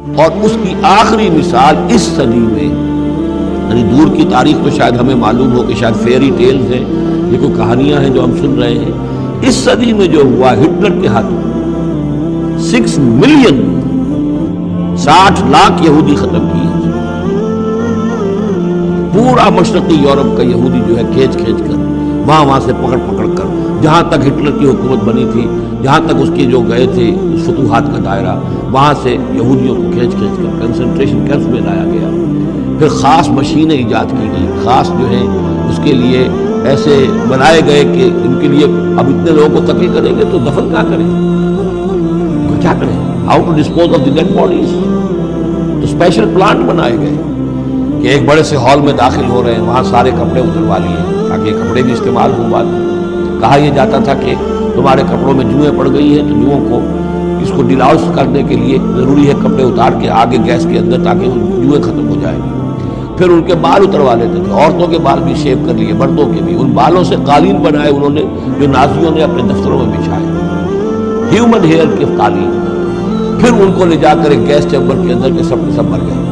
اور اس کی آخری مثال اس صدی میں، یعنی دور کی تاریخ میں شاید ہمیں معلوم ہو کہ شاید فیری ٹیلز ہیں، یہ کوئی کہانیاں ہیں جو ہم سن رہے ہیں، اس صدی میں جو ہوا ہٹلر کے ہاتھوں 6 ملین 60 لاکھ یہودی ختم کیے، پورا مشرقی یورپ کا یہودی جو ہے کھینچ کر وہاں سے پکڑ کر جہاں تک ہٹلر کی حکومت بنی تھی، جہاں تک اس کے جو گئے تھے فتوحات کا دائرہ، وہاں سے یہودیوں کو کھینچ کر کنسنٹریشن کیمپس میں لایا گیا۔ پھر خاص مشینیں ایجاد کی گئی، خاص جو ہے اس کے لیے ایسے بنائے گئے کہ ان کے لیے اب اتنے لوگوں کو قتل کریں گے تو دفن کیا کریں، کیا کریں، how to dispose of the dead bodies. تو اسپیشل پلانٹ بنائے گئے کہ ایک بڑے سے ہال میں داخل ہو رہے ہیں، وہاں سارے کپڑے اتروا لیے تاکہ کپڑے بھی استعمال ہوں۔ بعد کہا یہ جاتا تھا کہ تمہارے کپڑوں میں جوئیں پڑ گئی ہیں تو جوؤں کو اس کو ڈیلاؤس کرنے کے لیے ضروری ہے کپڑے اتار کے آگے گیس کے اندر تاکہ جوئیں ختم ہو جائیں۔ پھر ان کے بال اتروا لیتے تھے، عورتوں کے بال بھی شیو کر لیے، مردوں کے بھی، ان بالوں سے قالین بنائے انہوں نے جو نازیوں نے اپنے دفتروں میں بچھائے، ہیومن ہیئر کے قالین۔ پھر ان کو لے جا کر ایک گیس چیمبر کے اندر کے سب مر گئے۔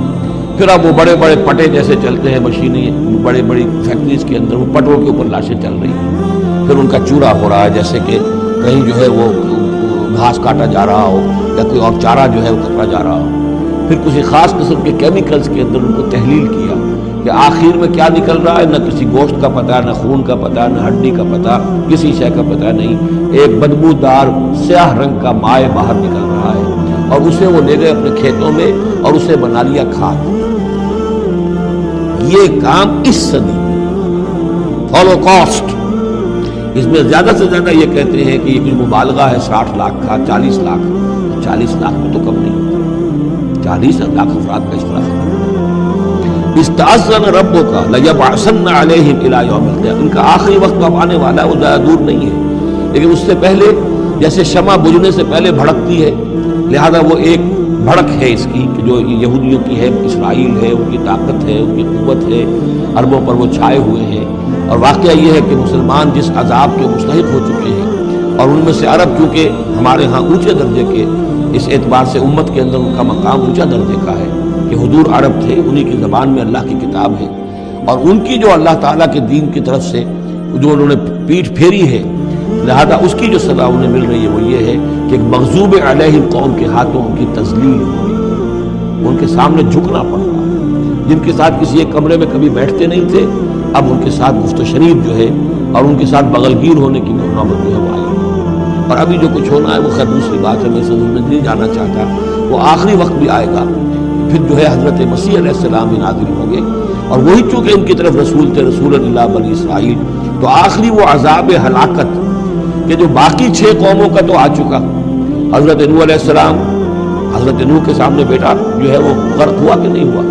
پھر اب وہ بڑے بڑے پٹے جیسے چلتے ہیں مشینیں بڑی فیکٹریز کے اندر، وہ پٹوں کے اوپر لاشیں چل رہی ہیں، پھر ان کا چورا ہو رہا ہے جیسے کہ کہیں جو ہے وہ گھاس کاٹا جا رہا ہو یا کوئی اور چارہ جو ہے وہ کٹا جا رہا ہو۔ پھر کسی خاص قسم کے کیمیکلز کے اندر ان کو تحلیل کیا کہ آخر میں کیا نکل رہا ہے، نہ کسی گوشت کا پتہ، نہ خون کا پتہ، نہ ہڈی کا پتہ، کسی شے کا پتہ نہیں، ایک بدبودار سیاہ رنگ کا مائع باہر نکل رہا ہے، اور اسے وہ لے گئے اپنے کھیتوں میں اور اسے بنا لیا کھاد۔ یہ کام اس صدی ہولوکاسٹ، اس میں زیادہ سے زیادہ یہ کہتے ہیں کہ یہ کچھ مبالغہ ہے 60 لاکھ کا، 40 لاکھ 40 لاکھ میں تو کم نہیں، 40 لاکھ افراد کا اشتراک۔ استأذن ربک لیبعثن علیہم الی یوم القیامہ، ان کا آخری وقت اب آنے والا ہے، وہ زیادہ دور نہیں ہے، لیکن اس سے پہلے جیسے شمع بجھنے سے پہلے بھڑکتی ہے، لہذا وہ ایک بھڑک ہے اس کی کہ جو یہودیوں کی ہے، اسرائیل ہے، ان کی طاقت ہے، ان کی قوت ہے، عربوں پر وہ چھائے ہوئے ہیں۔ اور واقعہ یہ ہے کہ مسلمان جس عذاب کے مستحق ہو چکے ہیں، اور ان میں سے عرب چونکہ ہمارے ہاں اونچے درجے کے، اس اعتبار سے امت کے اندر ان کا مقام اونچا درجے کا ہے کہ حضور عرب تھے، انہی کی زبان میں اللہ کی کتاب ہے، اور ان کی جو اللہ تعالیٰ کے دین کی طرف سے جو انہوں نے پیٹھ پھیری ہے، لہذا اس کی جو سزا انہیں مل رہی ہے وہ یہ ہے کہ ایک مغضوب علیہم قوم کے ہاتھوں ان کی تذلیل ہوئی، ان کے سامنے جھکنا پڑ رہا ہے، جن کے ساتھ کسی ایک کمرے میں کبھی بیٹھتے نہیں تھے، اب ان کے ساتھ گفت و شنید جو ہے اور ان کے ساتھ بغل گیر ہونے کی نوبت جو ہے وہ آئی۔ اور ابھی جو کچھ ہونا ہے وہ خیر دوسری بات ہے، میں سے نہیں جانا چاہتا، وہ آخری وقت بھی آئے گا، پھر جو ہے حضرت مسیح علیہ السلام بھی نازل ہوں گے، اور وہی چونکہ ان کی طرف رسول تھے، رسول اللہ بنی اسرائیل، تو آخری وہ عذاب ہلاکت کہ جو باقی 6 قوموں کا تو آ چکا، حضرت نوح علیہ السلام، حضرت نوح کے سامنے بیٹا جو ہے وہ غرق ہوا کہ نہیں ہوا،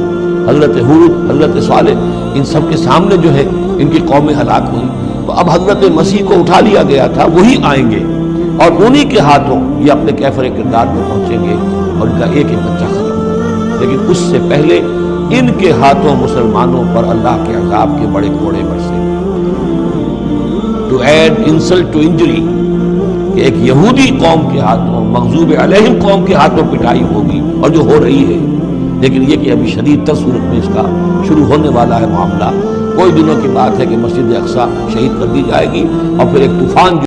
حضرت ہود، حضرت صالح، ان سب کے سامنے جو ہے ان کی قومیں ہلاک ہوئی، تو اب حضرت مسیح کو اٹھا لیا گیا تھا، وہی آئیں گے اور انہی کے ہاتھوں یہ اپنے کیفر کردار میں پہنچیں گے اور ان کا ایک ایک بچہ ختم ہوگا، لیکن اس سے پہلے ان کے ہاتھوں مسلمانوں پر اللہ کے عذاب کے بڑے کوڑے برسے۔ To add insult to injury, کہ ایک یہودی قوم کے ہاتھوں، مغضوب علیہم قوم کے ہاتھوں پٹائی ہوگی، اور جو ہو رہی ہے، لیکن یہ کہ ابھی شدید تر صورت میں اس کا شروع ہونے والا ہے معاملہ۔ کوئی دنوں کی بات ہے کہ مسجد اقصی شہید کر دی جائے گی، اور پھر ایک طوفان